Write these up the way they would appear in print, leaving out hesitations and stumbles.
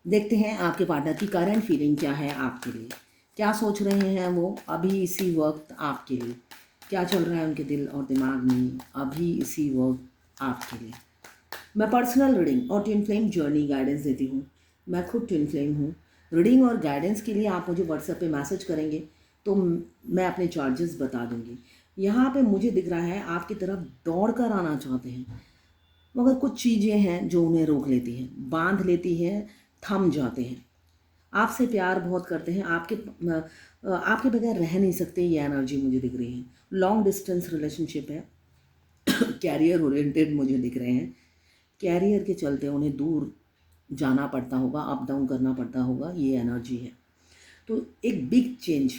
देखते हैं आपके पार्टनर की करंट फीलिंग क्या है आपके लिए, क्या सोच रहे हैं वो अभी इसी वक्त आपके लिए, क्या चल रहा है उनके दिल और दिमाग में अभी इसी वक्त आपके लिए। मैं पर्सनल रीडिंग और ट्विन फ्लेम जर्नी गाइडेंस देती हूँ। मैं खुद ट्विन फ्लेम हूँ। रीडिंग और गाइडेंस के लिए आप मुझे व्हाट्सएप पे मैसेज करेंगे तो मैं अपने चार्जेस बता दूँगी। यहाँ पे मुझे दिख रहा है आपकी तरफ दौड़ कर आना चाहते हैं, मगर कुछ चीज़ें हैं जो उन्हें रोक लेती हैं, बांध लेती हैं, थम जाते हैं। आपसे प्यार बहुत करते हैं, आपके बगैर रह नहीं सकते, ये एनर्जी मुझे दिख रही है। लॉन्ग डिस्टेंस रिलेशनशिप है। कैरियर ओरिएंटेड मुझे दिख रहे हैं। कैरियर के चलते उन्हें दूर जाना पड़ता होगा, अप डाउन करना पड़ता होगा, ये एनर्जी है। तो एक बिग चेंज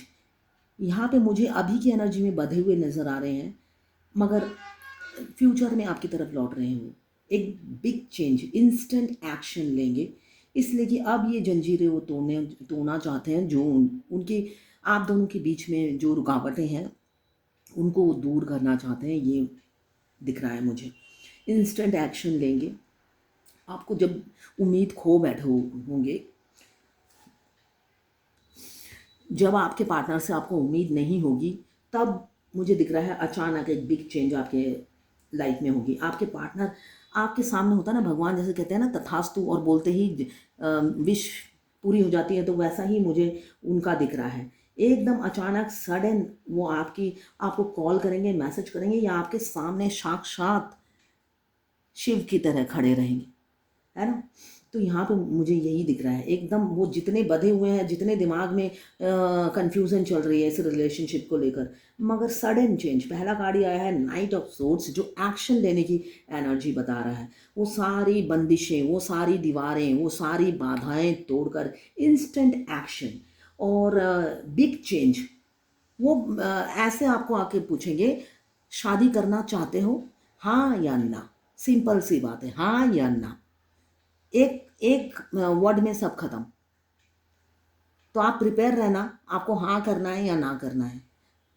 यहाँ पे मुझे अभी की एनर्जी में बंधे हुए नज़र आ रहे हैं, मगर फ्यूचर में आपकी तरफ लौट रहे हैं वो। एक बिग चेंज, इंस्टेंट एक्शन लेंगे, इसलिए कि अब ये जंजीरें वो तोड़ना चाहते हैं, जो उनकी आप दोनों के बीच में जो रुकावटें हैं उनको वो दूर करना चाहते हैं, ये दिख रहा है मुझे। इंस्टेंट एक्शन लेंगे। आपको जब उम्मीद खो बैठे होंगे, जब आपके पार्टनर से आपको उम्मीद नहीं होगी, तब मुझे दिख रहा है अचानक एक बिग चेंज आपके लाइफ में होगी। आपके पार्टनर आपके सामने होता है ना, भगवान जैसे कहते हैं ना तथास्तु, और बोलते ही विश पूरी हो जाती है, तो वैसा ही मुझे उनका दिख रहा है। एकदम अचानक सडन वो आपको कॉल करेंगे, मैसेज करेंगे, या आपके सामने साक्षात शिव की तरह खड़े रहेंगे, है ना। तो यहाँ पे मुझे यही दिख रहा है। एकदम वो जितने बधे हुए हैं, जितने दिमाग में कंफ्यूजन चल रही है इस रिलेशनशिप को लेकर, मगर सडन चेंज। पहला कार्ड ही आया है नाइट ऑफ सोर्ड्स, जो एक्शन लेने की एनर्जी बता रहा है। वो सारी बंदिशें, वो सारी दीवारें, वो सारी बाधाएं तोड़कर इंस्टेंट एक्शन और बिग चेंज। वो ऐसे आपको आके पूछेंगे, शादी करना चाहते हो, हाँ या ना। सिंपल सी बात है, हाँ या ना। एक एक वर्ड में सब खत्म। तो आप प्रिपेयर रहना, आपको हाँ करना है या ना करना है।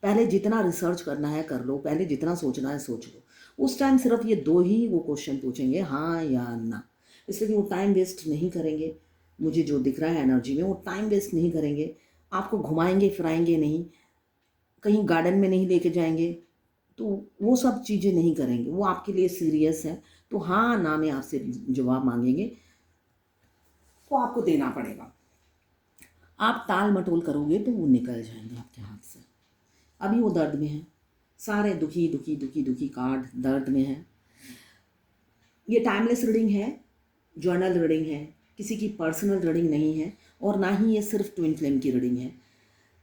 पहले जितना रिसर्च करना है कर लो, पहले जितना सोचना है सोच लो। उस टाइम सिर्फ ये दो ही वो क्वेश्चन पूछेंगे, हाँ या ना। इसलिए कि वो टाइम वेस्ट नहीं करेंगे। मुझे जो दिख रहा है एनर्जी में, वो टाइम वेस्ट नहीं करेंगे। आपको घुमाएंगे फिराएंगे नहीं, कहीं गार्डन में नहीं लेके जाएंगे, तो वो सब चीज़ें नहीं करेंगे। वो आपके लिए सीरियस है। तो हाँ ना में आपसे जवाब मांगेंगे, तो आपको देना पड़ेगा। आप टाल मटोल करोगे तो वो निकल जाएंगे आपके हाथ से। अभी वो दर्द में है, सारे दुखी दुखी दुखी दुखी कार्ड दर्द में है। ये टाइमलेस रीडिंग है, जर्नल रीडिंग है, किसी की पर्सनल रीडिंग नहीं है, और ना ही ये सिर्फ ट्विन फ्लेम की रीडिंग है।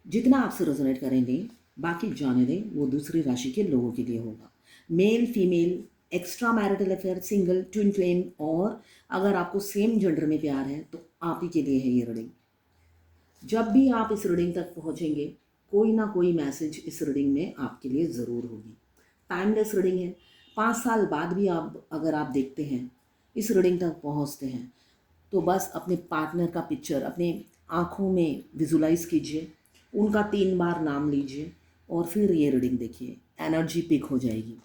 जितना आपसे रेजोनेट करेंगे, बाकी जाने दें, वो दूसरी राशि के लोगों के लिए होगा। Male female, extra marital affair, single, twin flame, और अगर आपको सेम जेंडर में प्यार है तो आप ही के लिए है ये रीडिंग। जब भी आप इस रीडिंग तक पहुंचेंगे, कोई ना कोई मैसेज इस रीडिंग में आपके लिए ज़रूर होगी। टाइमलेस रीडिंग है। 5 साल बाद भी अगर आप देखते हैं, इस रीडिंग तक पहुंचते हैं, तो बस अपने पार्टनर का पिक्चर अपने आँखों में विजुलाइज कीजिए, उनका 3 बार नाम लीजिए, और फिर ये रीडिंग देखिए, एनर्जी पिक हो जाएगी।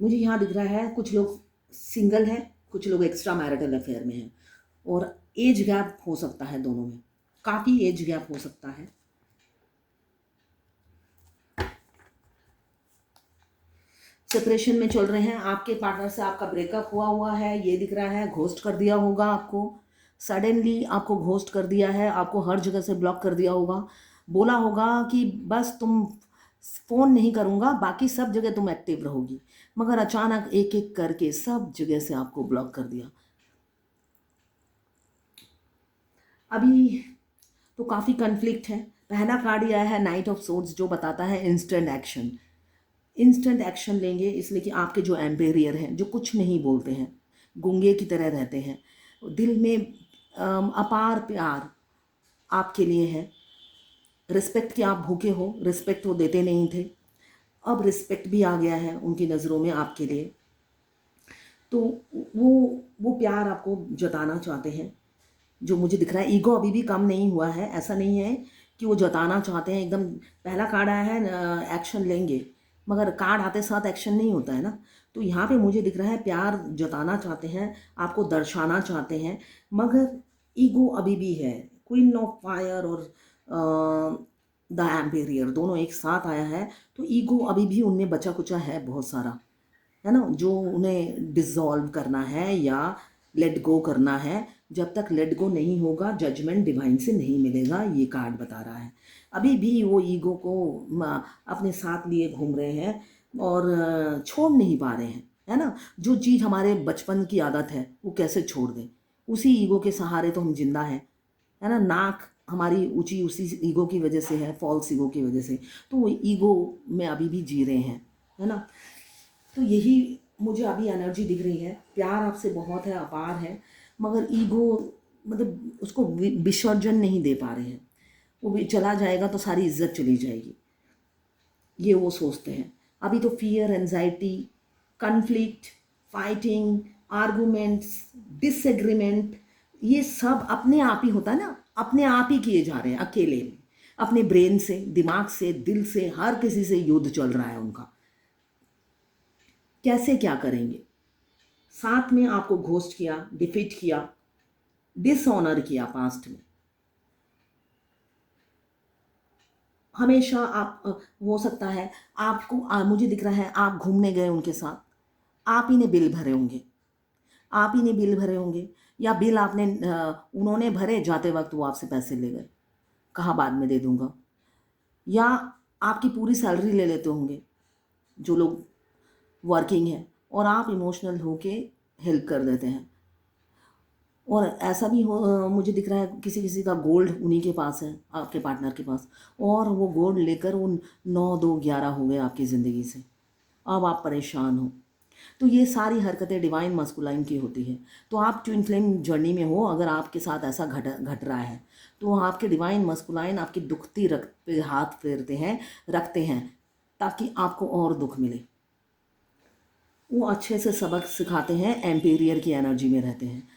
मुझे यहाँ दिख रहा है कुछ लोग सिंगल हैं, कुछ लोग एक्स्ट्रा मैरिटल अफेयर में हैं, और एज गैप हो सकता है दोनों में, काफ़ी एज गैप हो सकता है। सेपरेशन में चल रहे हैं, आपके पार्टनर से आपका ब्रेकअप हुआ है, ये दिख रहा है। घोस्ट कर दिया होगा आपको, सडनली आपको घोस्ट कर दिया है, आपको हर जगह से ब्लॉक कर दिया होगा। बोला होगा कि बस तुम फ़ोन नहीं करूँगा, बाकी सब जगह तुम एक्टिव रहोगी, मगर अचानक एक एक करके सब जगह से आपको ब्लॉक कर दिया। अभी तो काफ़ी कन्फ्लिक्ट है। पहला कार्ड ये आया है नाइट ऑफ सोर्ड्स, जो बताता है इंस्टेंट एक्शन। इंस्टेंट एक्शन लेंगे, इसलिए कि आपके जो एम्पेरियर हैं, जो कुछ नहीं बोलते हैं, गूंगे की तरह रहते हैं, दिल में अपार प्यार आपके लिए है। रिस्पेक्ट के आप भूखे हो, रिस्पेक्ट वो देते नहीं थे, अब रिस्पेक्ट भी आ गया है उनकी नज़रों में आपके लिए। तो वो वो प्यार आपको जताना चाहते हैं, जो मुझे दिख रहा है। ईगो अभी भी कम नहीं हुआ है, ऐसा नहीं है कि वो जताना चाहते हैं एकदम। पहला कार्ड आया है एक्शन लेंगे, मगर कार्ड आते साथ एक्शन नहीं होता है ना। तो यहाँ पे मुझे दिख रहा है प्यार जताना चाहते हैं, आपको दर्शाना चाहते हैं, मगर ईगो अभी भी है। क्वीन ऑफ फायर और द एम्पेरियर दोनों एक साथ आया है, तो ईगो अभी भी उनमें बचा कुचा है बहुत सारा, है ना, जो उन्हें डिसॉल्व करना है या लेट गो करना है। जब तक लेट गो नहीं होगा जजमेंट डिवाइन से नहीं मिलेगा, ये कार्ड बता रहा है। अभी भी वो ईगो को अपने साथ लिए घूम रहे हैं और छोड़ नहीं पा रहे हैं, है ना। जो चीज़ हमारे बचपन की आदत है वो कैसे छोड़ दें, उसी ईगो के सहारे तो हम जिंदा हैं, है ना। नाक हमारी ऊंची उसी ईगो की वजह से है, फॉल्स ईगो की वजह से, तो वो ईगो में अभी भी जी रहे हैं, है ना। तो यही मुझे अभी एनर्जी दिख रही है। प्यार आपसे बहुत है, अपार है, मगर ईगो मतलब उसको विसर्जन नहीं दे पा रहे हैं। वो भी चला जाएगा तो सारी इज्जत चली जाएगी, ये वो सोचते हैं। अभी तो fear, anxiety, conflict, fighting, arguments, disagreement, ये सब अपने आप ही होता है ना, अपने आप ही किए जा रहे हैं अकेले में, अपने ब्रेन से, दिमाग से, दिल से, हर किसी से युद्ध चल रहा है उनका। कैसे क्या करेंगे? साथ में आपको घोस्ट किया, डिफीट किया, डिसऑनर किया पास्ट में। हमेशा आप हो सकता है आपको मुझे दिख रहा है आप घूमने गए उनके साथ, आप ही ने बिल भरे होंगे, आप ही ने बिल भरे होंगे, या बिल आपने उन्होंने भरे, जाते वक्त वो आपसे पैसे ले गए, कहा बाद में दे दूंगा, या आपकी पूरी सैलरी ले लेते होंगे जो लोग वर्किंग हैं, और आप इमोशनल होके हेल्प कर देते हैं। और ऐसा भी मुझे दिख रहा है किसी किसी का गोल्ड उन्हीं के पास है, आपके पार्टनर के पास, और वो गोल्ड लेकर वो 9 2 11 हो गए आपकी ज़िंदगी से, अब आप परेशान हो। तो ये सारी हरकतें डिवाइन मस्कुलाइन की होती है। तो आप ट्विन फ्लेम जर्नी में हो, अगर आपके साथ ऐसा घट रहा है, तो आपके डिवाइन मस्कुलाइन आपकी दुखती रख पे हाथ फेरते हैं, रखते हैं, ताकि आपको और दुख मिले। वो अच्छे से सबक सिखाते हैं, एम्पेरियर की एनर्जी में रहते हैं।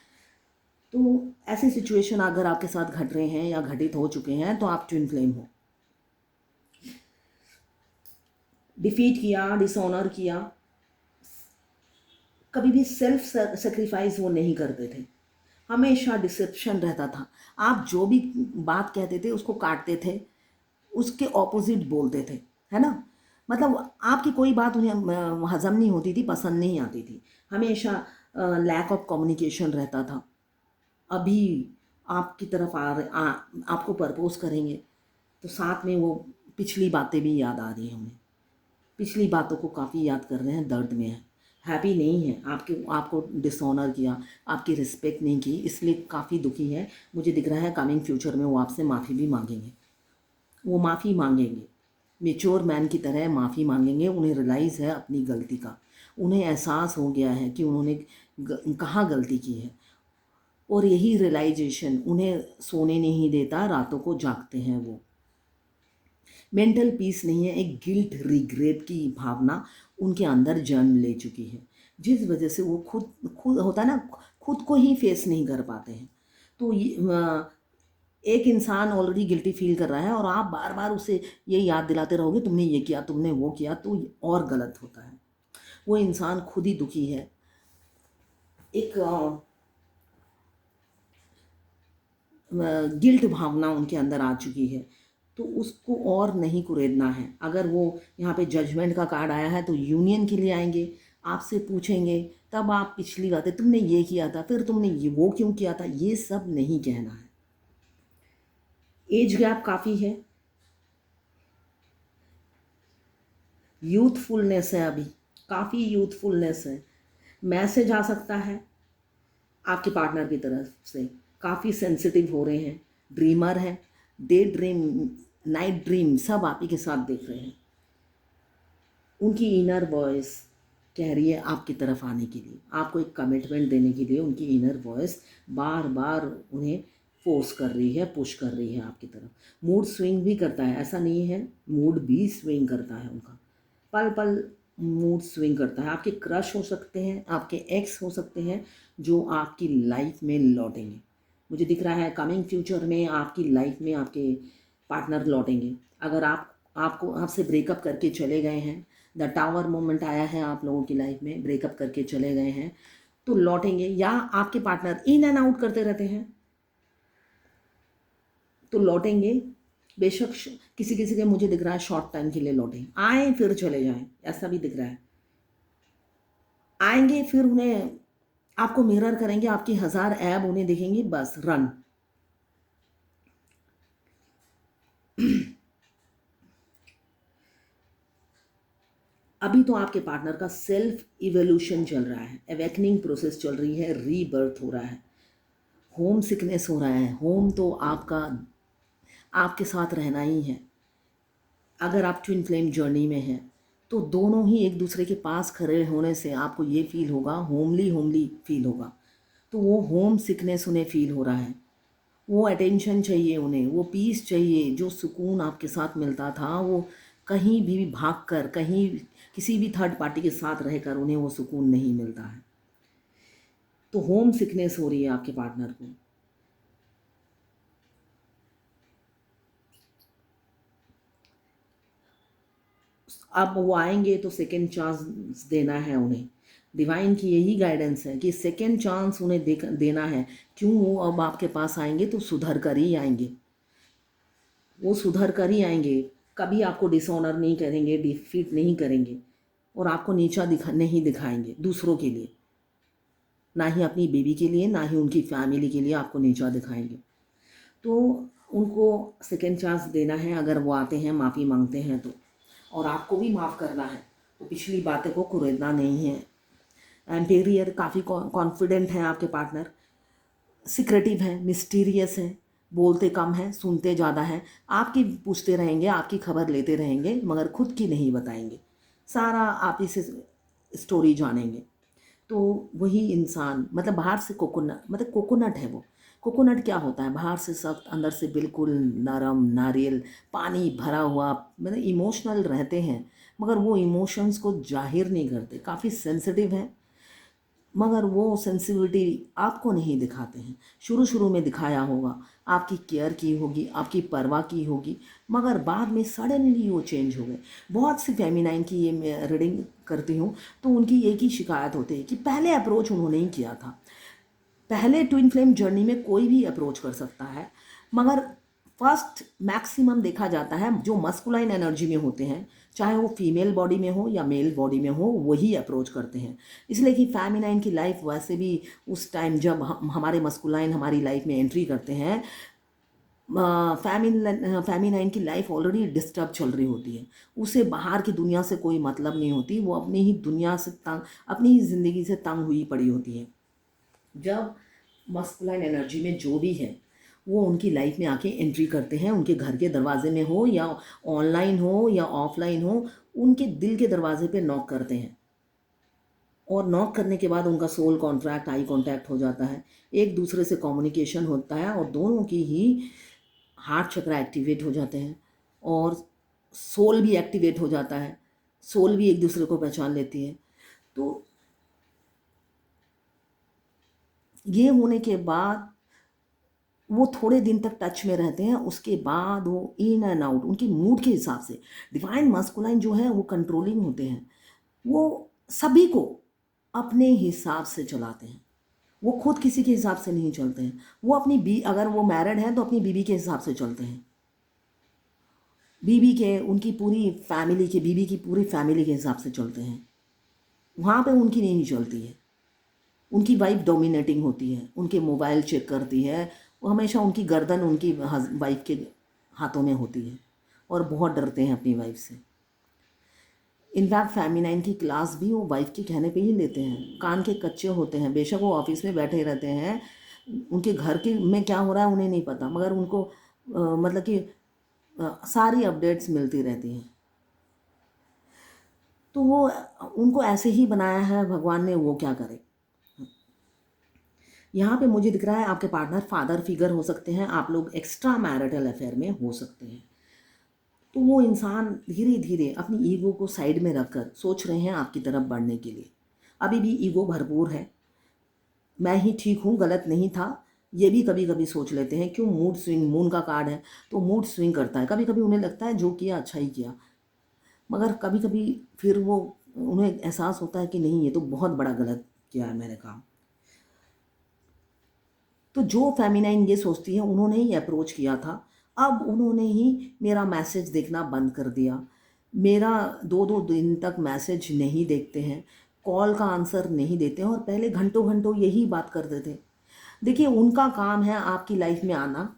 तो ऐसी सिचुएशन अगर आपके साथ घट रहे हैं या घटित हो चुके हैं, तो आप ट्विन फ्लेम हो। डिफीट किया, डिसऑनर किया, कभी भी सेल्फ सेक्रीफाइस वो नहीं करते थे, हमेशा डिसेप्शन रहता था। आप जो भी बात कहते थे उसको काटते थे, उसके ऑपोजिट बोलते थे, है ना। मतलब आपकी कोई बात उन्हें हजम नहीं होती थी, पसंद नहीं आती थी, हमेशा लैक ऑफ कम्युनिकेशन रहता था। अभी आपकी तरफ आपको प्रपोज करेंगे तो साथ में वो पिछली बातें भी याद आ रही हैं उन्हें, पिछली बातों को काफ़ी याद कर रहे हैं, दर्द में है, हैप्पी नहीं है। आपको डिसऑनर किया, आपकी रिस्पेक्ट नहीं की, इसलिए काफ़ी दुखी है। मुझे दिख रहा है कमिंग फ्यूचर में वो आपसे माफ़ी भी मांगेंगे, वो माफ़ी मांगेंगे, मेच्योर मैन की तरह माफ़ी मांगेंगे। उन्हें रियलाइज़ है अपनी गलती का, उन्हें एहसास हो गया है कि उन्होंने कहाँ गलती की है, और यही रियलाइजेशन उन्हें सोने नहीं देता, रातों को जागते हैं वो। मेंटल पीस नहीं है, एक गिल्ट रिग्रेट की भावना उनके अंदर जन्म ले चुकी है, जिस वजह से वो खुद खुद होता है ना, खुद को ही फेस नहीं कर पाते हैं। तो एक इंसान ऑलरेडी गिल्टी फील कर रहा है और आप बार बार उसे ये याद दिलाते रहोगे तुमने ये किया, तुमने वो किया, तो और गलत होता है। वो इंसान खुद ही दुखी है, एक गिल्ट भावना उनके अंदर आ चुकी है, तो उसको और नहीं कुरेदना है। अगर वो यहाँ पे जजमेंट का कार्ड आया है तो यूनियन के लिए आएंगे, आपसे पूछेंगे, तब आप पिछली बातें, तुमने ये किया था, फिर तुमने ये वो क्यों किया था, ये सब नहीं कहना है। एज गैप काफ़ी है, यूथफुलनेस है, अभी काफ़ी यूथफुलनेस है। मैसेज आ सकता है आपके पार्टनर की तरफ से, काफ़ी सेंसिटिव हो रहे हैं, ड्रीमर हैं, डे ड्रीम, नाइट ड्रीम सब आप ही के साथ देख रहे हैं। उनकी इनर वॉइस कह रही है आपकी तरफ आने के लिए, आपको एक कमिटमेंट देने के लिए उनकी इनर वॉइस बार बार उन्हें फोर्स कर रही है, पुश कर रही है आपकी तरफ। मूड स्विंग भी करता है, ऐसा नहीं है, मूड भी स्विंग करता है उनका, पल पल मूड स्विंग करता है। आपके क्रश हो सकते हैं, आपके एक्स हो सकते हैं जो आपकी लाइफ में लौटेंगे। मुझे दिख रहा है कमिंग फ्यूचर में आपकी लाइफ में आपके पार्टनर लौटेंगे। अगर आपको आपसे ब्रेकअप करके चले गए हैं द टावर मोमेंट आया है आप लोगों की लाइफ में, ब्रेकअप करके चले गए हैं तो लौटेंगे, या आपके पार्टनर इन एंड आउट करते रहते हैं तो लौटेंगे। बेशक किसी किसी के मुझे दिख रहा है शॉर्ट टाइम के लिए लौटें, आए फिर चले जाएं, ऐसा भी दिख रहा है। आएंगे फिर उन्हें आपको मिरर करेंगे, आपकी 1000 ऐब उन्हें दिखेंगी, बस रन। अभी तो आपके पार्टनर का सेल्फ इवोल्यूशन चल रहा है, अवेकनिंग प्रोसेस चल रही है, रीबर्थ हो रहा है, होम सिकनेस हो रहा है। होम तो आपका आपके साथ रहना ही है। अगर आप ट्विन फ्लेम जर्नी में हैं तो दोनों ही एक दूसरे के पास खड़े होने से आपको ये फील होगा, होमली होमली फील होगा। तो वो होम सिकनेस उन्हें फील हो रहा है, वो अटेंशन चाहिए उन्हें, वो पीस चाहिए। जो सुकून आपके साथ मिलता था वो कहीं भी भाग कर, कहीं किसी भी थर्ड पार्टी के साथ रहकर उन्हें वो सुकून नहीं मिलता है। तो होम सिकनेस हो रही है आपके पार्टनर को। अब वो आएंगे तो सेकेंड चांस देना है उन्हें। डिवाइन की यही गाइडेंस है कि सेकेंड चांस उन्हें देना है। क्यों? वो अब आपके पास आएंगे तो सुधर कर ही आएंगे, वो सुधर कर ही आएंगे। कभी आपको डिसऑनर नहीं करेंगे, डिफीट नहीं करेंगे, और आपको नीचा नहीं दिखाएंगे दूसरों के लिए, ना ही अपनी बेबी के लिए, ना ही उनकी फैमिली के लिए आपको नीचा दिखाएंगे। तो उनको सेकेंड चांस देना है। अगर वो आते हैं माफ़ी मांगते हैं तो, और आपको भी माफ़ करना है, तो पिछली बातें को कुरेदना नहीं है। एम्पेरियर काफ़ी कॉन्फिडेंट है आपके पार्टनर, सिक्रेटिव है, मिस्टीरियस है, बोलते कम हैं, सुनते ज़्यादा हैं। आपकी पूछते रहेंगे, आपकी खबर लेते रहेंगे, मगर खुद की नहीं बताएंगे। सारा आप ही से स्टोरी जानेंगे। तो वही इंसान, मतलब बाहर से कोकोनट, मतलब कोकोनट है वो। कोकोनट क्या होता है? बाहर से सख्त, अंदर से बिल्कुल नरम, नारियल पानी भरा हुआ। मतलब इमोशनल रहते हैं मगर वो इमोशंस को जाहिर नहीं करते, काफ़ी सेंसिटिव हैं, मगर वो सेंसिटिविटी आपको नहीं दिखाते हैं। शुरू शुरू में दिखाया होगा, आपकी केयर की होगी, आपकी परवाह की होगी, मगर बाद में सडनली वो चेंज हो गए। बहुत सी फेमिनाइन की ये मैं रीडिंग करती हूँ तो उनकी एक ही शिकायत होती है कि पहले अप्रोच उन्होंने ही किया था। पहले ट्विन फ्लेम जर्नी में कोई भी अप्रोच कर सकता है, मगर फर्स्ट मैक्सिमम देखा जाता है जो मस्कुलाइन एनर्जी में होते हैं, चाहे वो फीमेल बॉडी में हो या मेल बॉडी में हो, वही अप्रोच करते हैं। इसलिए कि फेमिनाइन की लाइफ वैसे भी उस टाइम जब हमारे मस्कुलाइन हमारी लाइफ में एंट्री करते हैं, फेमिनाइन की लाइफ ऑलरेडी डिस्टर्ब चल रही होती है। उसे बाहर की दुनिया से कोई मतलब नहीं होती, वो अपनी ही दुनिया से तंग, अपनी ही ज़िंदगी से तंग हुई पड़ी होती है। जब मस्कुलाइन एनर्जी में जो भी है वो उनकी लाइफ में आके एंट्री करते हैं, उनके घर के दरवाजे में हो या ऑनलाइन हो या ऑफलाइन हो, उनके दिल के दरवाजे पे नॉक करते हैं। और नॉक करने के बाद उनका सोल कॉन्ट्रैक्ट, आई कांटेक्ट हो जाता है, एक दूसरे से कम्युनिकेशन होता है, और दोनों की ही हार्ट चक्र एक्टिवेट हो जाते हैं, और सोल भी एक्टिवेट हो जाता है, सोल भी एक दूसरे को पहचान लेती है। तो ये होने के बाद वो थोड़े दिन तक टच में रहते हैं, उसके बाद वो इन एंड आउट उनकी मूड के हिसाब से। डिवाइन मास्कुलाइन जो है वो कंट्रोलिंग होते हैं, वो सभी को अपने हिसाब से चलाते हैं, वो खुद किसी के हिसाब से नहीं चलते हैं। वो अपनी अगर वो मैरिड हैं तो अपनी बीवी के हिसाब से चलते हैं, बीवी के, उनकी पूरी फैमिली के, बीवी की पूरी फैमिली के हिसाब से चलते हैं। वहाँ पे उनकी नहीं चलती है। उनकी वाइफ डोमिनेटिंग होती है, उनके मोबाइल चेक करती है, वो हमेशा उनकी गर्दन उनकी वाइफ के हाथों में होती है, और बहुत डरते हैं अपनी वाइफ से। इनफैक्ट फेमिनाइन की क्लास भी वो वाइफ के कहने पे ही लेते हैं। कान के कच्चे होते हैं, बेशक वो ऑफिस में बैठे रहते हैं, उनके घर के में क्या हो रहा है उन्हें नहीं पता, मगर उनको मतलब कि सारी अपडेट्स मिलती रहती हैं। तो वो उनको ऐसे ही बनाया है भगवान ने, वो क्या करे। यहाँ पे मुझे दिख रहा है आपके पार्टनर फादर फिगर हो सकते हैं, आप लोग एक्स्ट्रा मैरिटल अफेयर में हो सकते हैं। तो वो इंसान धीरे धीरे अपनी ईगो को साइड में रखकर सोच रहे हैं आपकी तरफ बढ़ने के लिए। अभी भी ईगो भरपूर है, मैं ही ठीक हूँ, गलत नहीं था, ये भी कभी कभी सोच लेते हैं। क्यों? मूड स्विंग, मून का कार्ड है तो मूड स्विंग करता है। कभी कभी उन्हें लगता है जो किया अच्छा ही किया, मगर कभी कभी फिर वो उन्हें एहसास होता है कि नहीं, ये तो बहुत बड़ा गलत किया है मैंने काम। तो जो फेमिनाइन ये सोचती है, उन्होंने ही अप्रोच किया था, अब उन्होंने ही मेरा मैसेज देखना बंद कर दिया। मेरा 2-2 दिन तक मैसेज नहीं देखते हैं, कॉल का आंसर नहीं देते हैं, और पहले घंटों घंटों यही बात करते थे। देखिए, उनका काम है आपकी लाइफ में आना।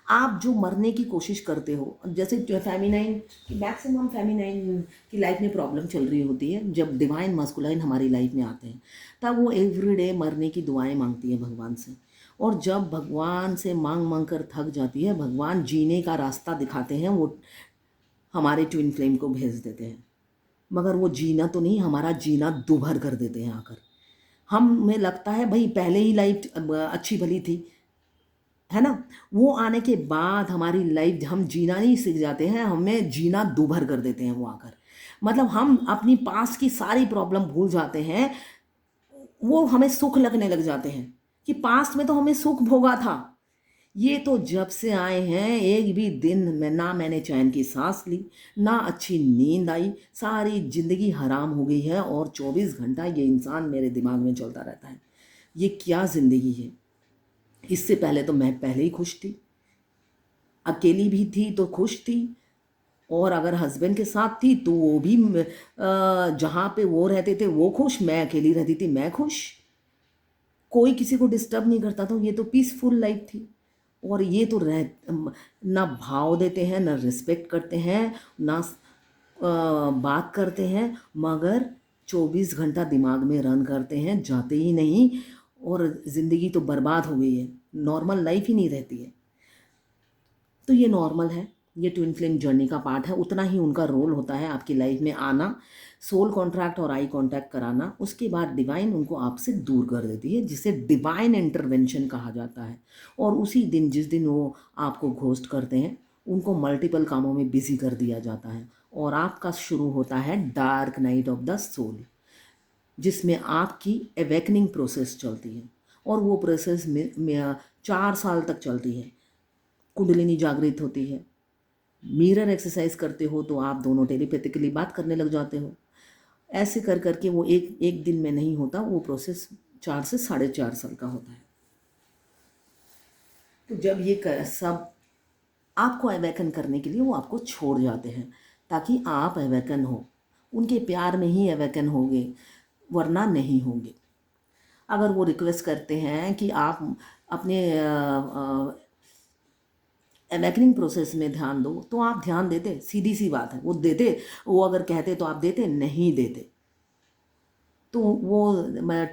आप जो मरने की कोशिश करते हो, जैसे जो फेमिनाइन की मैक्सिमम फेमिनाइन की लाइफ में प्रॉब्लम चल रही होती है, जब डिवाइन मस्कुलाइन हमारी लाइफ में आते हैं तब वो एवरीडे मरने की दुआएं मांगती है भगवान से। और जब भगवान से मांग मांग कर थक जाती है, भगवान जीने का रास्ता दिखाते हैं, वो हमारे ट्विन फ्लेम को भेज देते हैं। मगर वो जीना तो नहीं, हमारा जीना दुभर कर देते हैं आकर। हमें लगता है भाई पहले ही लाइफ अच्छी भली थी, है ना। वो आने के बाद हमारी लाइफ हम जीना नहीं सीख जाते हैं, हमें जीना दूभर कर देते हैं वो आकर। मतलब हम अपनी पास्ट की सारी प्रॉब्लम भूल जाते हैं, वो हमें सुख लगने लग जाते हैं कि पास्ट में तो हमें सुख भोगा था। ये तो जब से आए हैं, एक भी दिन में ना मैंने चैन की सांस ली, ना अच्छी नींद आई, सारी जिंदगी हराम हो गई है, और 24 घंटा ये इंसान मेरे दिमाग में चलता रहता है। ये क्या जिंदगी है। इससे पहले तो मैं पहले ही खुश थी, अकेली भी थी तो खुश थी, और अगर हस्बैंड के साथ थी तो वो भी जहाँ पे वो रहते थे वो खुश, मैं अकेली रहती थी मैं खुश, कोई किसी को डिस्टर्ब नहीं करता था। ये तो पीसफुल लाइफ थी। और ये तो ना भाव देते हैं, ना रिस्पेक्ट करते हैं, ना बात करते हैं, मगर 24 घंटा दिमाग में रन करते हैं, जाते ही नहीं। और ज़िंदगी तो बर्बाद हो गई है, नॉर्मल लाइफ ही नहीं रहती है। तो ये नॉर्मल है, ये ट्विन फ्लेम जर्नी का पार्ट है। उतना ही उनका रोल होता है आपकी लाइफ में आना, सोल कॉन्ट्रैक्ट और आई कांटेक्ट कराना। उसके बाद डिवाइन उनको आपसे दूर कर देती है, जिसे डिवाइन इंटरवेंशन कहा जाता है। और उसी दिन, जिस दिन वो आपको घोस्ट करते हैं, उनको मल्टीपल कामों में बिजी कर दिया जाता है, और आपका शुरू होता है dark night of the soul, जिसमें आपकी अवेकनिंग प्रोसेस चलती है। और वो प्रोसेस में 4 साल तक चलती है। कुंडलिनी जागृत होती है, मिरर एक्सरसाइज करते हो तो आप दोनों टेलीपैथिकली बात करने लग जाते हो। ऐसे कर करके वो एक एक दिन में नहीं होता, वो प्रोसेस 4 से 4.5 साल का होता है। तो जब ये सब आपको अवेकन करने के लिए वो आपको छोड़ जाते हैं, ताकि आप अवेकन हो, उनके प्यार में ही अवेकन होंगे, वरना नहीं होंगे। अगर वो रिक्वेस्ट करते हैं कि आप अपने अवेकनिंग प्रोसेस में ध्यान दो, तो आप ध्यान देते, सीधी सी बात है, वो देते। वो अगर कहते तो आप देते, नहीं देते तो वो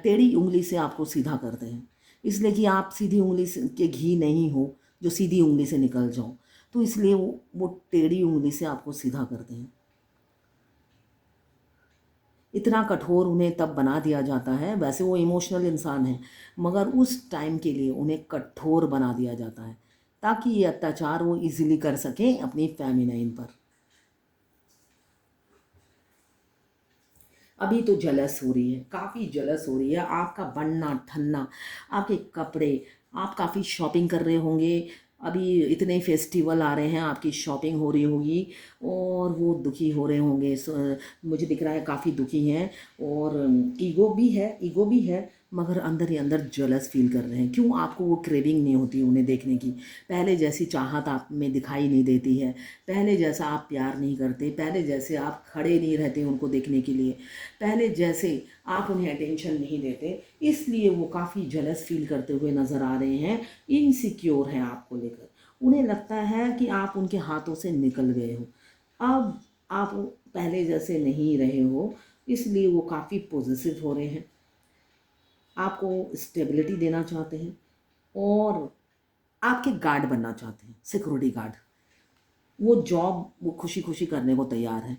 टेढ़ी उंगली से आपको सीधा करते हैं, इसलिए कि आप सीधी उंगली से के घी नहीं हो जो सीधी उंगली से निकल जाओ। तो इसलिए वो टेढ़ी उंगली से आपको सीधा करते हैं। इतना कठोर उन्हें तब बना दिया जाता है। वैसे वो इमोशनल इंसान है, मगर उस टाइम के लिए उन्हें कठोर बना दिया जाता है, ताकि ये अत्याचार वो इजीली कर सकें अपनी फेमिनाइन पर। अभी तो जलस हो रही है, काफ़ी जलस हो रही है, आपका बनना ठन्ना, आपके कपड़े, आप काफ़ी शॉपिंग कर रहे होंगे। अभी इतने फेस्टिवल आ रहे हैं, आपकी शॉपिंग हो रही होगी, और वो दुखी हो रहे होंगे। मुझे दिख रहा है काफ़ी दुखी हैं, और ईगो भी है, मगर अंदर ही अंदर जलस फील कर रहे हैं। क्यों? आपको वो क्रेविंग नहीं होती उन्हें देखने की, पहले जैसी चाहत आप में दिखाई नहीं देती है, पहले जैसा आप प्यार नहीं करते, पहले जैसे आप खड़े नहीं रहते उनको देखने के लिए, पहले जैसे आप उन्हें अटेंशन नहीं देते। इसलिए वो काफ़ी जलस फील करते हुए नज़र आ रहे हैं, इनसिक्योर हैं आपको लेकर। उन्हें लगता है कि आप उनके हाथों से निकल गए हो, अब आप पहले जैसे नहीं रहे हो, इसलिए वो काफ़ी पॉजिटिव हो रहे हैं, आपको स्टेबिलिटी देना चाहते हैं, और आपके गार्ड बनना चाहते हैं, सिक्योरिटी गार्ड। वो जॉब वो खुशी खुशी करने को तैयार है,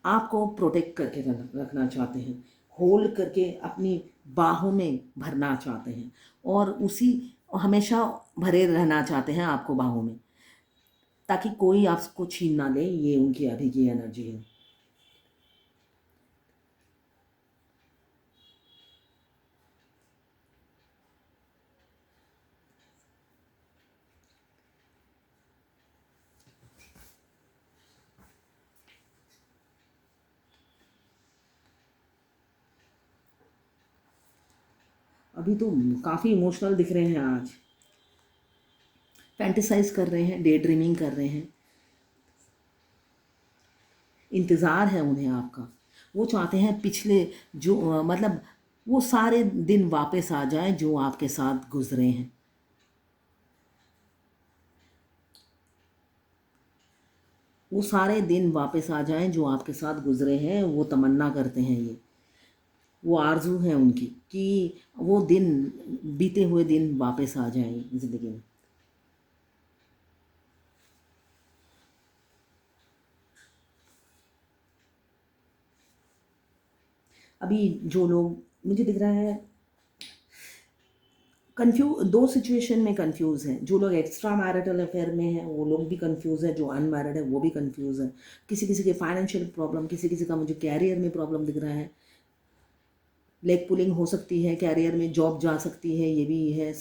आपको प्रोटेक्ट करके रखना चाहते हैं, होल्ड करके अपनी बाहों में भरना चाहते हैं, और उसी हमेशा भरे रहना चाहते हैं आपको बाहों में, ताकि कोई आपको छीन ना ले। ये उनकी अभी की एनर्जी है। अभी तो काफ़ी इमोशनल दिख रहे हैं आज, फैंटेसाइज कर रहे हैं, डे ड्रीमिंग कर रहे हैं, इंतज़ार है उन्हें आपका। वो चाहते हैं पिछले जो मतलब वो सारे दिन वापस आ जाएं जो आपके साथ गुजरे हैं। वो सारे दिन वापस आ जाएं जो आपके साथ गुजरे हैं, वो तमन्ना करते हैं ये, वो आरज़ू है उनकी कि वो दिन, बीते हुए दिन वापस आ जाएं ज़िंदगी में। अभी जो लोग, मुझे दिख रहा है दो सिचुएशन में कंफ्यूज हैं। जो लोग एक्स्ट्रा मैरिटल अफेयर में हैं वो लोग भी कंफ्यूज है, जो अनमैरिड है वो भी कंफ्यूज है। किसी किसी के फाइनेंशियल प्रॉब्लम, किसी किसी का मुझे कैरियर में प्रॉब्लम दिख रहा है, लेग पुलिंग हो सकती है, कैरियर में जॉब जा सकती है, ये भी है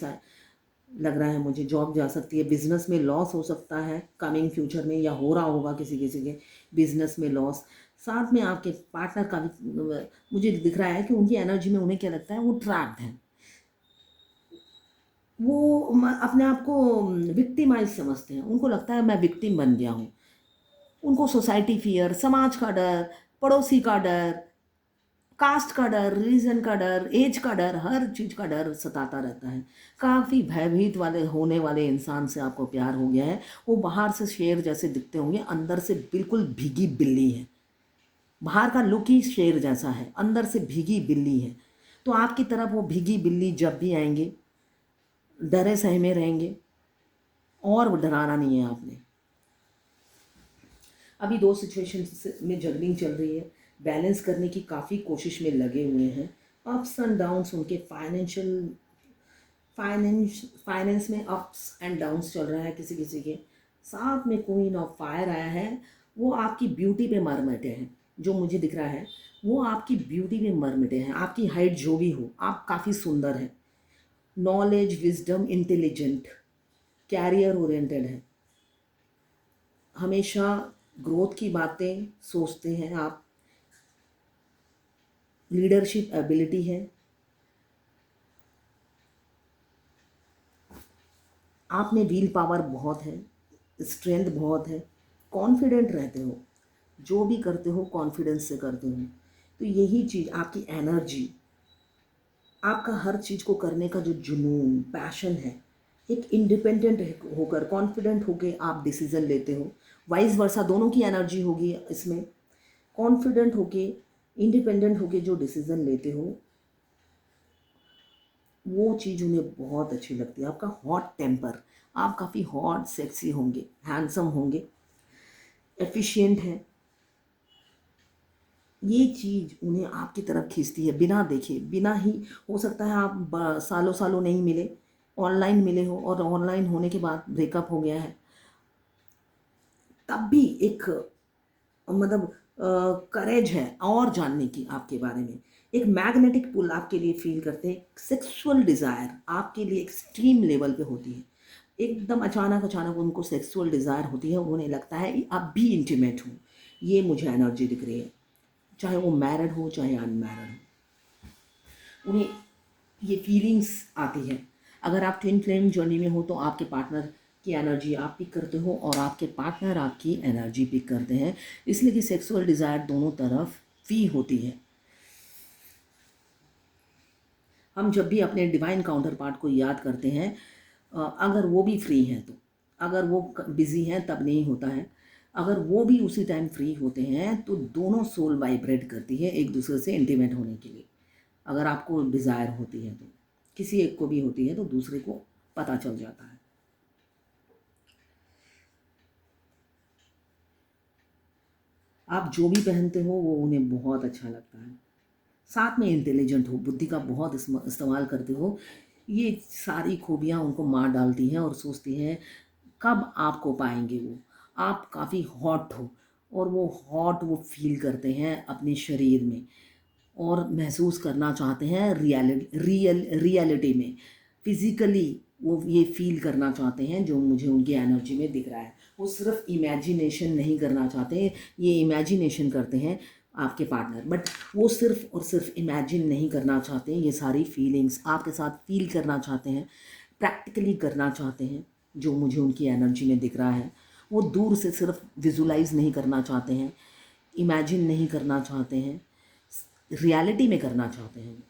लग रहा है मुझे, जॉब जा सकती है। बिजनेस में लॉस हो सकता है कमिंग फ्यूचर में, या हो रहा होगा किसी किसी के बिजनेस में लॉस। साथ में आपके पार्टनर का भी मुझे दिख रहा है कि उनकी एनर्जी में उन्हें क्या लगता है, वो ट्रैप्ड है, वो अपने आप को विक्टिमाइज समझते हैं। उनको लगता है मैं विक्टिम बन गया हूँ। उनको सोसाइटी फियर, समाज का डर, पड़ोसी का डर, कास्ट का डर, रिलीजन का डर, एज का डर, हर चीज़ का डर सताता रहता है। काफ़ी भयभीत वाले होने वाले इंसान से आपको प्यार हो गया है। वो बाहर से शेर जैसे दिखते होंगे, अंदर से बिल्कुल भीगी बिल्ली है। बाहर का लुक ही शेर जैसा है, अंदर से भीगी बिल्ली है। तो आपकी तरफ वो भीगी बिल्ली जब भी आएंगे, डरे सहमे रहेंगे, और डराना नहीं है आपने। अभी दो सिचुएशन में जगलिंग चल रही है, बैलेंस करने की काफ़ी कोशिश में लगे हुए हैं। अप्स एंड डाउन्स उनके फाइनेंस में अप्स एंड डाउन्स चल रहा है किसी किसी के साथ में। क्वीन ऑफ फायर आया है, वो आपकी ब्यूटी पे मर मिटे हैं। जो मुझे दिख रहा है वो आपकी ब्यूटी पे मर मिटे हैं। आपकी हाइट जो भी हो, आप काफ़ी सुंदर हैं। Knowledge, wisdom, intelligent, career oriented है, हमेशा ग्रोथ की बातें सोचते हैं आप, लीडरशिप एबिलिटी है, आप में विल पावर बहुत है, स्ट्रेंथ बहुत है, कॉन्फिडेंट रहते हो, जो भी करते हो कॉन्फिडेंस से करते हो। तो यही चीज़ आपकी एनर्जी, आपका हर चीज़ को करने का जो जुनून, पैशन है, एक इंडिपेंडेंट होकर, कॉन्फिडेंट होकर आप डिसीज़न लेते हो। वाइस वर्सा दोनों की एनर्जी होगी इसमें। कॉन्फिडेंट होके, इंडिपेंडेंट होके जो डिसीज़न लेते हो, वो चीज़ उन्हें बहुत अच्छी लगती है। आपका हॉट टेम्पर, आप काफ़ी हॉट सेक्सी होंगे, हैंडसम होंगे, एफिशिएंट है। ये चीज़ उन्हें आपकी तरफ खींचती है बिना देखे, बिना ही, हो सकता है आप सालों सालों नहीं मिले, ऑनलाइन मिले हो, और ऑनलाइन होने के बाद ब्रेकअप हो गया है, तब भी एक मतलब करेज है और जानने की आपके बारे में। एक मैग्नेटिक पुल आपके लिए फील करते हैं। सेक्सुअल डिज़ायर आपके लिए एक्सट्रीम लेवल पे होती है। एकदम अचानक अचानक उनको सेक्सुअल डिज़ायर होती है, उन्हें लगता है अब भी इंटीमेट हूँ। ये मुझे एनर्जी दिख रही है, चाहे वो मैरिड हो चाहे अनमैरिड हो, उन्हें ये फीलिंग्स आती है। अगर आप ट्विन फ्लेम जर्नी में हो तो आपके पार्टनर की एनर्जी आप पिक करते हो और आपके पार्टनर आपकी एनर्जी पिक करते हैं, इसलिए कि सेक्सुअल डिज़ायर दोनों तरफ फी होती है। हम जब भी अपने डिवाइन काउंटर पार्ट को याद करते हैं, अगर वो भी फ्री हैं तो, अगर वो बिज़ी हैं तब नहीं होता है, अगर वो भी उसी टाइम फ्री होते हैं तो दोनों सोल वाइब्रेट करती है एक दूसरे से इंटीमेट होने के लिए। अगर आपको डिज़ायर होती है तो, किसी एक को भी होती है तो दूसरे को पता चल जाता है। आप जो भी पहनते हो वो उन्हें बहुत अच्छा लगता है। साथ में इंटेलिजेंट हो, बुद्धि का बहुत इस्तेमाल करते हो, ये सारी खूबियाँ उनको मार डालती हैं और सोचती हैं कब आपको पाएंगे वो। आप काफ़ी हॉट हो, और वो हॉट वो फील करते हैं अपने शरीर में, और महसूस करना चाहते हैं रियलिटी में, फिज़िकली वो ये फील करना चाहते हैं जो मुझे उनकी एनर्जी में दिख रहा है। वो सिर्फ इमेजिनेशन नहीं करना चाहते, ये इमेजिनेशन करते हैं, आपके पार्टनर, बट वो सिर्फ और सिर्फ इमेजिन नहीं करना चाहते हैं, ये सारी फीलिंग्स आपके साथ फील करना चाहते हैं, प्रैक्टिकली करना चाहते हैं। जो मुझे उनकी एनर्जी में दिख रहा है, वो दूर से सिर्फ विजुलाइज नहीं करना चाहते हैं, इमेजिन नहीं करना चाहते हैं, रियलिटी में करना चाहते हैं।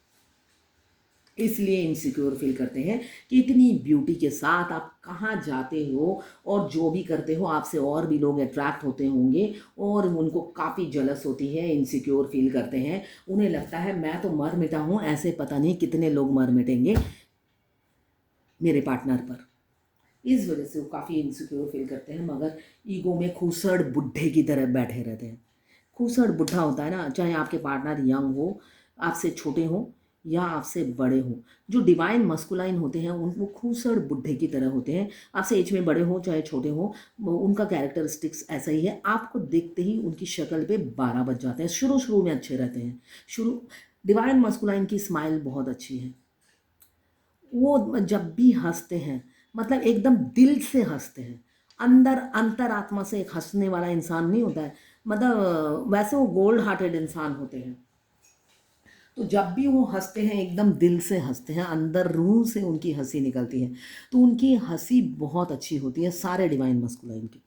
इसलिए इनसिक्योर फील करते हैं कि इतनी ब्यूटी के साथ आप कहाँ जाते हो और जो भी करते हो आपसे और भी लोग अट्रैक्ट होते होंगे और उनको काफ़ी जलस होती है, इनसिक्योर फील करते हैं। उन्हें लगता है मैं तो मर मिटा हूँ, ऐसे पता नहीं कितने लोग मर मिटेंगे मेरे पार्टनर पर। इस वजह से वो काफ़ी इनसिक्योर फील करते हैं, मगर ईगो में खूसड़ बुढ़े की तरह बैठे रहते हैं। खूसड़ बुढ़ा होता है ना, चाहे आपके पार्टनर यंग हो, आपसे छोटे हों या आपसे बड़े हों। जो डिवाइन मस्कुलाइन होते हैं वो खूसड़ बुढ़े की तरह होते हैं। आपसे एज में बड़े हों चाहे छोटे हों, उनका कैरेक्टरिस्टिक्स ऐसा ही है। आपको देखते ही उनकी शक्ल पे 12 बज जाते हैं। शुरू शुरू में अच्छे रहते हैं। डिवाइन मस्कुलाइन की स्माइल बहुत अच्छी है। वो जब भी हंसते हैं मतलब एकदम दिल से हंसते हैं, अंदर अंतरात्मा से। एक हंसने वाला इंसान नहीं होता है, मतलब वैसे वो गोल्ड हार्टेड इंसान होते हैं। तो जब भी वो हंसते हैं एकदम दिल से हंसते हैं, अंदर रूह से उनकी हंसी निकलती है। तो उनकी हंसी बहुत अच्छी होती है सारे डिवाइन मस्कुलाइन की।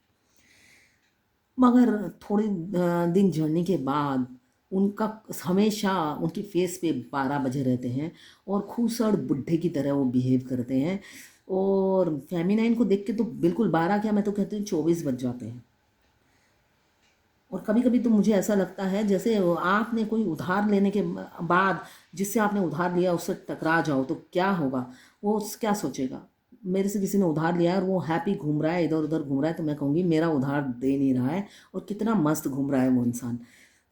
मगर थोड़े दिन जर्नी के बाद उनका हमेशा उनकी फेस पे 12 बजे रहते हैं और खूसड़ बुढ़े की तरह वो बिहेव करते हैं। और फेमिनाइन को देख के तो बिल्कुल 12 क्या, मैं तो कहती हूँ 24 बज जाते हैं। और कभी कभी तो मुझे ऐसा लगता है जैसे आपने कोई उधार लेने के बाद जिससे आपने उधार लिया उससे टकरा जाओ तो क्या होगा, वो क्या सोचेगा। मेरे से किसी ने उधार लिया है और वो हैप्पी घूम रहा है, इधर उधर घूम रहा है, तो मैं कहूँगी मेरा उधार दे नहीं रहा है और कितना मस्त घूम रहा है वो इंसान।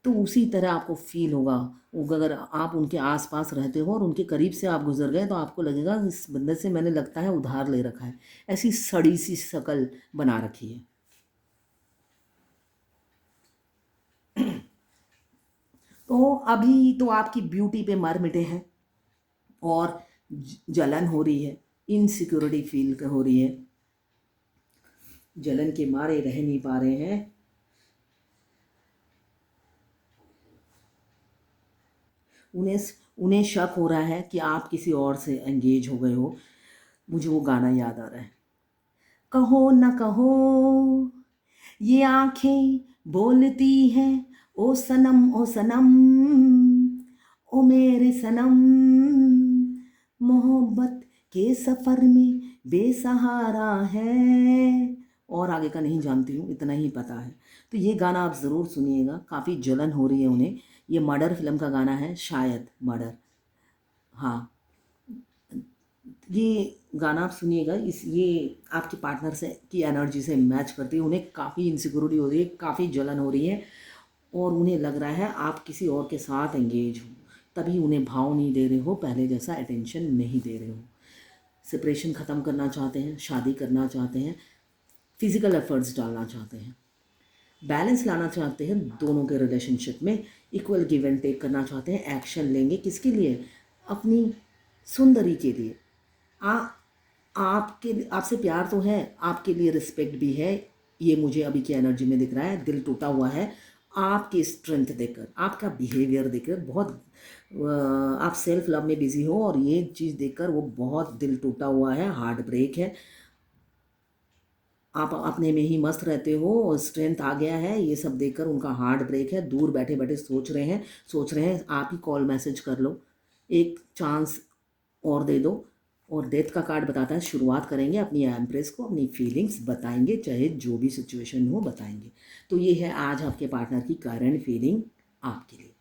तो उसी तरह आपको फील होगा। अगर आप उनके आसपास रहते हो और उनके करीब से आप गुजर गए तो आपको लगेगा इस बंदे से मैंने लगता है उधार ले रखा है। ऐसी सड़ी सी शक्ल बना रखी है। तो अभी तो आपकी ब्यूटी पे मर मिटे हैं और जलन हो रही है, इनसिक्योरिटी फील हो रही है, जलन के मारे रह नहीं पा रहे हैं। उन्हें उन्हें शक हो रहा है कि आप किसी और से एंगेज हो गए हो। मुझे वो गाना याद आ रहा है, कहो ना कहो ये आंखें बोलती हैं, ओ सनम ओ सनम, ओ मेरे सनम, मोहब्बत के सफ़र में बेसहारा है। और आगे का नहीं जानती हूँ, इतना ही पता है। तो ये गाना आप ज़रूर सुनिएगा, काफ़ी जलन हो रही है उन्हें। ये मर्डर फिल्म का गाना है, शायद मर्डर, हाँ। ये गाना आप सुनिएगा, इस ये आपके पार्टनर से की एनर्जी से मैच करती है। उन्हें काफ़ी इनसिक्योरिटी हो रही है, काफ़ी जलन हो रही है और उन्हें लग रहा है आप किसी और के साथ एंगेज हो, तभी उन्हें भाव नहीं दे रहे हो, पहले जैसा अटेंशन नहीं दे रहे हो। सेपरेशन ख़त्म करना चाहते हैं, शादी करना चाहते हैं, फिज़िकल एफर्ट्स डालना चाहते हैं, बैलेंस लाना चाहते हैं दोनों के रिलेशनशिप में, इक्वल गिव एंड टेक करना चाहते हैं। एक्शन लेंगे किसके लिए? अपनी सुंदरी के लिए। आ आपके आपसे प्यार तो है, आपके लिए रिस्पेक्ट भी है। ये मुझे अभी की एनर्जी में दिख रहा है। दिल टूटा हुआ है आपकी स्ट्रेंथ देखकर, आपका बिहेवियर देखकर। बहुत आप सेल्फ लव में बिजी हो और ये चीज़ देखकर वो बहुत दिल टूटा हुआ है, हार्ट ब्रेक है। आप अपने में ही मस्त रहते हो, स्ट्रेंथ आ गया है, ये सब देखकर उनका हार्ट ब्रेक है। दूर बैठे बैठे सोच रहे हैं आप ही कॉल मैसेज कर लो, एक चांस और दे दो। और डेथ का कार्ड बताता है शुरुआत करेंगे अपनी एम्प्रेस को, अपनी फीलिंग्स बताएंगे, चाहे जो भी सिचुएशन हो बताएंगे। तो ये है आज आपके पार्टनर की करंट फीलिंग आपके लिए।